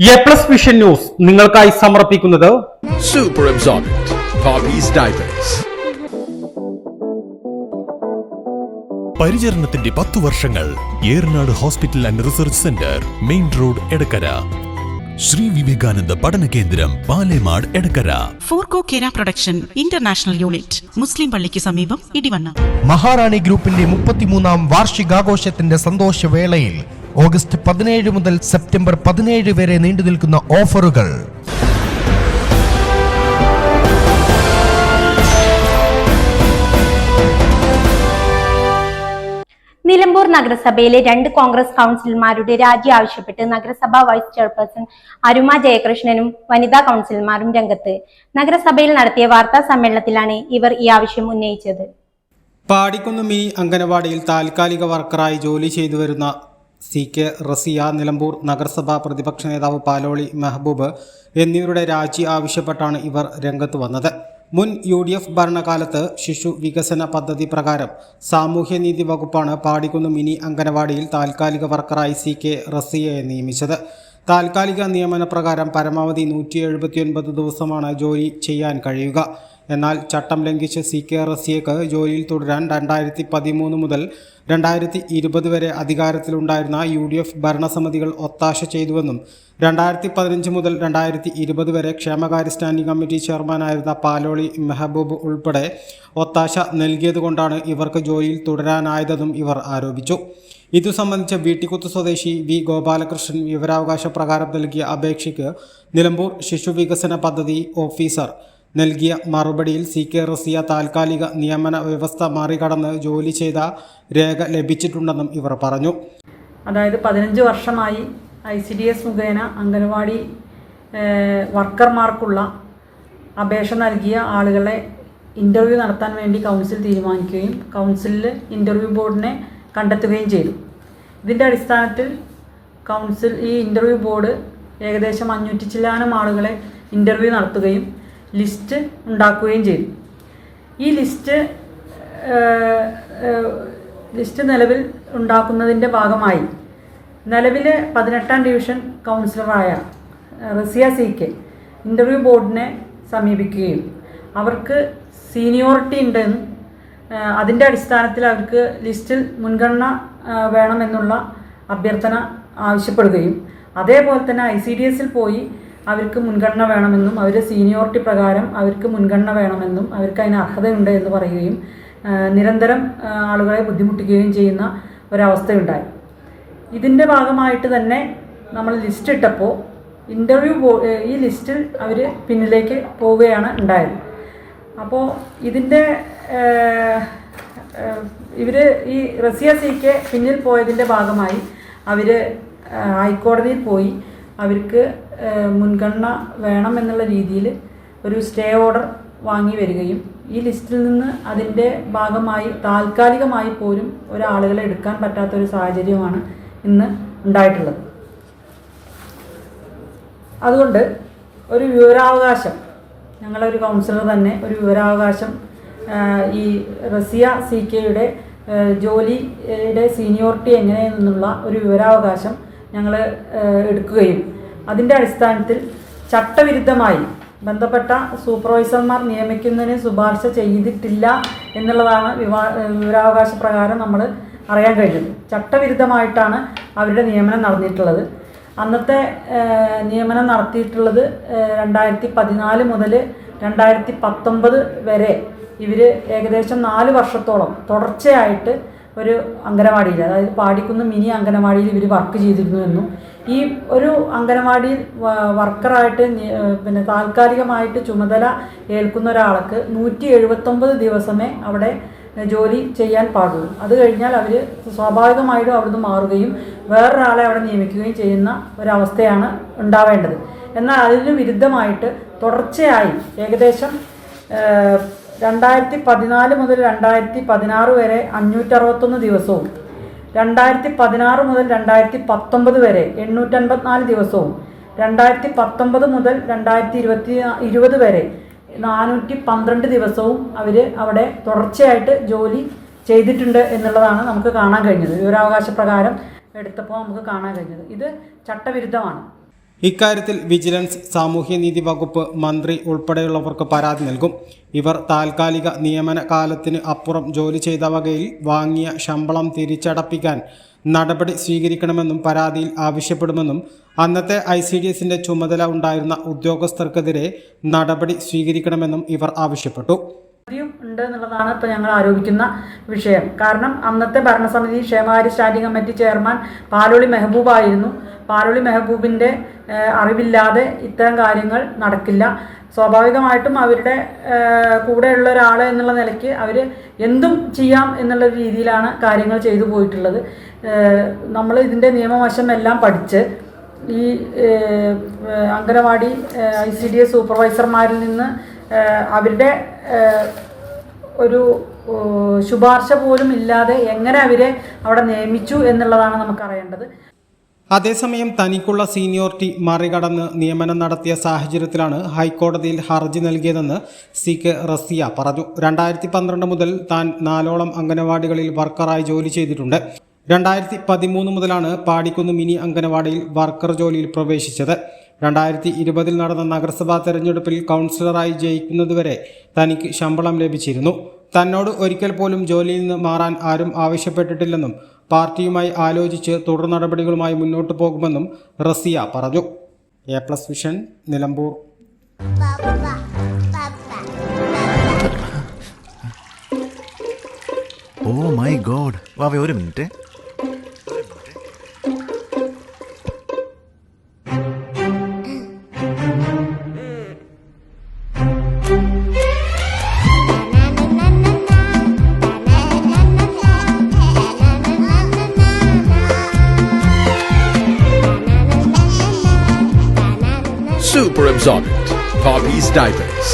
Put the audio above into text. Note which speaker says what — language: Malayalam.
Speaker 1: എ+ വിഷൻ ന്യൂസ് നിങ്ങൾക്കായി സമർപ്പിക്കുന്നത്
Speaker 2: Super Absorbent Poppy's Diapers.
Speaker 3: പരിചരണത്തിന്റെ 10 വർഷങ്ങൾ Eranad hospital and research centre, main road, Edakkara. Shri Vivekananda പഠന കേന്ദ്രം, പാലേമാട്, എടക്കര.
Speaker 4: ഫോർകോ കേര പ്രൊഡക്ഷൻ ഇന്റർനാഷണൽ യൂണിറ്റ്, മുസ്ലിം പള്ളിക്ക് സമീപം, ഇടിവണ്ണ.
Speaker 5: മഹാറാണി ഗ്രൂപ്പിന്റെ 33ാം വാർഷികാഘോഷത്തിന്റെ സന്തോഷവേളയിൽ ഓഗസ്റ്റ് 17 മുതൽ സെപ്റ്റംബർ 17 വരെ നീണ്ടുനിൽക്കുന്ന ഓഫറുകൾ.
Speaker 6: നിലമ്പൂർ നഗരസഭയിലെ 2 കോൺഗ്രസ് കൗൺസിലർമാരുടെ രാജി ആവശ്യപ്പെട്ട് നഗരസഭാ വൈസ് ചെയർപേഴ്സൺ അരുമ ജയകൃഷ്ണനും വനിതാ കൗൺസിലർമാരും രംഗത്ത്. നഗരസഭയിൽ നടത്തിയ വാർത്താ സമ്മേളനത്തിലാണ് ഇവർ ഈ ആവശ്യം ഉന്നയിച്ചത്.
Speaker 7: പാടിക്കുന്ന് മിനി അംഗനവാടിയിൽ താൽക്കാലിക വർക്കറായി ജോലി ചെയ്തു വരുന്ന CK റസിയ, നിലമ്പൂർ നഗരസഭാ പ്രതിപക്ഷ നേതാവ് പാലോളി മെഹബൂബ് എന്നിവരുടെ രാജി ആവശ്യപ്പെട്ടാണ് ഇവർ രംഗത്ത് വന്നത്. മുൻ UDF ഭരണകാലത്ത് ശിശു വികസന പദ്ധതി പ്രകാരം സാമൂഹ്യനീതി വകുപ്പാണ് പാടിക്കുന്ന് മിനി അംഗനവാടിയിൽ താൽക്കാലിക വർക്കറായി CK റസിയയെ നിയമിച്ചത്. താൽക്കാലിക നിയമന പ്രകാരം പരമാവധി 179 ദിവസമാണ് ജോലി ചെയ്യാൻ കഴിയുക. എന്നാൽ ചട്ടം ലംഘിച്ച് CK റസിയക്ക് ജോലിയിൽ തുടരാൻ 2013 മുതൽ 2020 വരെ അധികാരത്തിലുണ്ടായിരുന്ന UDF ഭരണസമിതികൾ ഒത്താശ ചെയ്തുവെന്നും 2015 മുതൽ 2020 വരെ ക്ഷേമകാര്യ സ്റ്റാൻഡിംഗ് കമ്മിറ്റി ചെയർമാനായിരുന്ന പാലോളി മെഹബൂബ് ഉൾപ്പെടെ ഒത്താശ നൽകിയതുകൊണ്ടാണ് ഇവർക്ക് ജോലിയിൽ തുടരാനായതെന്നും ഇവർ ആരോപിച്ചു. ഇതു സംബന്ധിച്ച് വീട്ടിക്കുത്ത് സ്വദേശി V ഗോപാലകൃഷ്ണൻ വിവരാവകാശ പ്രകാരം നൽകിയ അപേക്ഷയ്ക്ക് നിലമ്പൂർ ശിശു വികസന പദ്ധതി ഓഫീസർ നൽകിയ മറുപടിയിൽ CK റസിയ താൽക്കാലിക നിയമന വ്യവസ്ഥ മറികടന്ന് ജോലി ചെയ്ത രേഖ ലഭിച്ചിട്ടുണ്ടെന്നും ഇവർ പറഞ്ഞു.
Speaker 8: അതായത് 15 വർഷമായി ICDS മുഖേന അംഗനവാടി വർക്കർമാർക്കുള്ള അപേക്ഷ നൽകിയ ആളുകളെ ഇൻ്റർവ്യൂ നടത്താൻ വേണ്ടി കൗൺസിൽ തീരുമാനിക്കുകയും കൗൺസിലിൽ ഇൻ്റർവ്യൂ ബോർഡിനെ കണ്ടെത്തുകയും ചെയ്തു. ഇതിൻ്റെ അടിസ്ഥാനത്തിൽ കൗൺസിൽ ഈ ഇൻ്റർവ്യൂ ബോർഡ് ഏകദേശം 500 ചില്ലാനം ആളുകളെ ഇൻ്റർവ്യൂ നടത്തുകയും ലിസ്റ്റ് ഉണ്ടാക്കുകയും ചെയ്തു. ഈ ലിസ്റ്റ് നിലവിൽ ഉണ്ടാക്കുന്നതിൻ്റെ ഭാഗമായി നിലവിലെ 18ാം ഡിവിഷൻ കൗൺസിലറായ റസിയ CK ഇൻ്റർവ്യൂ ബോർഡിനെ സമീപിക്കുകയും അവർക്ക് സീനിയോറിറ്റി ഉണ്ടെന്നും അതിൻ്റെ അടിസ്ഥാനത്തിൽ അവർക്ക് ലിസ്റ്റിൽ മുൻഗണന വേണമെന്നുള്ള അഭ്യർത്ഥന ആവശ്യപ്പെടുകയും അതേപോലെ തന്നെ ICDSൽ പോയി അവർക്ക് മുൻഗണന വേണമെന്നും അവരുടെ സീനിയോറിറ്റി പ്രകാരം അവർക്ക് മുൻഗണന വേണമെന്നും അവർക്ക് അതിന് അർഹതയുണ്ട് എന്ന് പറയുകയും നിരന്തരം ആളുകളെ ബുദ്ധിമുട്ടിക്കുകയും ചെയ്യുന്ന ഒരവസ്ഥയുണ്ടായി. ഇതിൻ്റെ ഭാഗമായിട്ട് തന്നെ നമ്മൾ ലിസ്റ്റ് ഇട്ടപ്പോൾ ഈ ലിസ്റ്റിൽ അവർ പിന്നിലേക്ക് പോവുകയാണ് ഉണ്ടായത്. അപ്പോൾ ഇതിൻ്റെ ഇവർ ഈ റസിയ CK പിന്നിൽ പോയതിൻ്റെ ഭാഗമായി അവർ ഹൈക്കോടതിയിൽ പോയി അവർക്ക് മുൻഗണന വേണമെന്നുള്ള രീതിയിൽ ഒരു സ്റ്റേ ഓർഡർ വാങ്ങി വരികയും ഈ ലിസ്റ്റിൽ നിന്ന് അതിൻ്റെ ഭാഗമായി താൽക്കാലികമായി പോലും ഒരാളുകളെ എടുക്കാൻ പറ്റാത്തൊരു സാഹചര്യമാണ് ഇന്ന് ഉണ്ടായിട്ടുള്ളത്. അതുകൊണ്ട് ഒരു വിവരാവകാശം, ഞങ്ങളൊരു കൗൺസിലർ തന്നെ ഒരു വിവരാവകാശം ഈ റസിയ CKയുടെ ജോലിയുടെ സീനിയോറിറ്റി എങ്ങനെയെന്നുള്ള ഒരു വിവരാവകാശം ഞങ്ങൾ എടുക്കുകയും അതിൻ്റെ അടിസ്ഥാനത്തിൽ ചട്ടവിരുദ്ധമായി ബന്ധപ്പെട്ട സൂപ്പർവൈസർമാർ നിയമിക്കുന്നതിന് ശുപാർശ ചെയ്തിട്ടില്ല എന്നുള്ളതാണ് വിവരാവകാശ പ്രകാരം നമ്മൾ അറിയാൻ കഴിഞ്ഞത്. ചട്ടവിരുദ്ധമായിട്ടാണ് അവരുടെ നിയമനം നടന്നിട്ടുള്ളത്. അന്നത്തെ നിയമനം നടത്തിയിട്ടുള്ളത് 2014 മുതൽ 2019 വരെ ഇവർ ഏകദേശം 4 വർഷത്തോളം തുടർച്ചയായിട്ട് ഒരു അംഗനവാടിയിൽ, അതായത് പാടിക്കുന്ന് മിനി അംഗനവാടിയിൽ ഇവർ വർക്ക് ചെയ്തിരുന്നുവെന്നും ഈ ഒരു അംഗനവാടിയിൽ വർക്കറായിട്ട് താൽക്കാലികമായിട്ട് ചുമതല ഏൽക്കുന്ന ഒരാൾക്ക് 179 ദിവസമേ അവിടെ ജോലി ചെയ്യാൻ പാടുള്ളൂ. അത് കഴിഞ്ഞാൽ അവർ സ്വാഭാവികമായിട്ടും അവിടുന്ന് മാറുകയും വേറൊരാളെ അവിടെ നിയമിക്കുകയും ചെയ്യുന്ന ഒരവസ്ഥയാണ് ഉണ്ടാവേണ്ടത്. എന്നാൽ അതിന് വിരുദ്ധമായിട്ട് തുടർച്ചയായി ഏകദേശം 2014 മുതൽ 2016 വരെ 561 ദിവസവും 2016 മുതൽ 2019 വരെ 854 ദിവസവും 2019 മുതൽ 2020 വരെ 412 ദിവസവും അവർ അവിടെ തുടർച്ചയായിട്ട് ജോലി ചെയ്തിട്ടുണ്ട് എന്നുള്ളതാണ് നമുക്ക് കാണാൻ കഴിഞ്ഞത്. വിവരാവകാശ പ്രകാരം എടുത്തപ്പോൾ നമുക്ക് കാണാൻ കഴിഞ്ഞത് ഇത് ചട്ടവിരുദ്ധമാണ്.
Speaker 7: ഇക്കാര്യത്തിൽ വിജിലൻസ്, സാമൂഹ്യനീതി വകുപ്പ് മന്ത്രി ഉൾപ്പെടെയുള്ളവർക്ക് പരാതി നൽകും. ഇവർ താൽക്കാലിക നിയമന കാലത്തിന് അപ്പുറം ജോലി ചെയ്ത വകയിൽ വാങ്ങിയ ശമ്പളം തിരിച്ചടപ്പിക്കാൻ നടപടി സ്വീകരിക്കണമെന്നും പരാതിയിൽ ആവശ്യപ്പെടുമെന്നും അന്നത്തെ ICDSന്റെ ചുമതല ഉണ്ടായിരുന്ന ഉദ്യോഗസ്ഥർക്കെതിരെ നടപടി സ്വീകരിക്കണമെന്നും ഇവർ ആവശ്യപ്പെട്ടു.
Speaker 8: ഉണ്ട് എന്നുള്ളതാണ് ഇപ്പോൾ ഞങ്ങൾ ആരോപിക്കുന്ന വിഷയം. കാരണം അന്നത്തെ ഭരണസമിതി ക്ഷേമകാര്യ സ്റ്റാൻഡിംഗ് കമ്മിറ്റി ചെയർമാൻ പാലോളി മെഹബൂബായിരുന്നു. പാലോളി മെഹബൂബിൻ്റെ അറിവില്ലാതെ ഇത്തരം കാര്യങ്ങൾ നടക്കില്ല. സ്വാഭാവികമായിട്ടും അവരുടെ കൂടെയുള്ള ഒരാൾ എന്നുള്ള നിലയ്ക്ക് അവർ എന്തും ചെയ്യാം എന്നുള്ള രീതിയിലാണ് കാര്യങ്ങൾ ചെയ്തു പോയിട്ടുള്ളത്. നമ്മൾ ഇതിൻ്റെ നിയമവശം എല്ലാം പഠിച്ച് ഈ അംഗനവാടി ICDS സൂപ്പർവൈസർമാരിൽ നിന്ന് അവരുടെ ഒരു ശുപാർശ പോലും ഇല്ലാതെ എങ്ങനെ അവരെ അവിടെ നിയമിച്ചു എന്നുള്ളതാണ് നമുക്കറിയേണ്ടത്.
Speaker 7: അതേസമയം തനിക്കുള്ള സീനിയോറിറ്റി മറികടന്ന് നിയമനം നടത്തിയ സാഹചര്യത്തിലാണ് ഹൈക്കോടതിയിൽ ഹർജി നൽകിയതെന്ന് CK റസിയ പറഞ്ഞു. 2012 മുതൽ താൻ 4ഓളം അംഗനവാടികളിൽ വർക്കറായി ജോലി ചെയ്തിട്ടുണ്ട്. 2013 മുതലാണ് പാടിക്കുന്ന് മിനി അംഗനവാടിയിൽ വർക്കർ ജോലിയിൽ പ്രവേശിച്ചത്. 2020 നടന്ന നഗരസഭാ തെരഞ്ഞെടുപ്പിൽ കൗൺസിലറായി ജയിക്കുന്നതുവരെ തനിക്ക് ശമ്പളം ലഭിച്ചിരുന്നു. തന്നോട് ഒരിക്കൽ പോലും ജോലിയിൽ നിന്ന് മാറാൻ ആരും ആവശ്യപ്പെട്ടിട്ടില്ലെന്നും പാർട്ടിയുമായി ആലോചിച്ച് തുടർ നടപടികളുമായി മുന്നോട്ട് പോകുമെന്നും റസിയ പറഞ്ഞു. A+ vision, Nilambur.
Speaker 9: Oh my god, വാവേ ഒരു minute.
Speaker 2: Super absorbent. Poppy's diapers.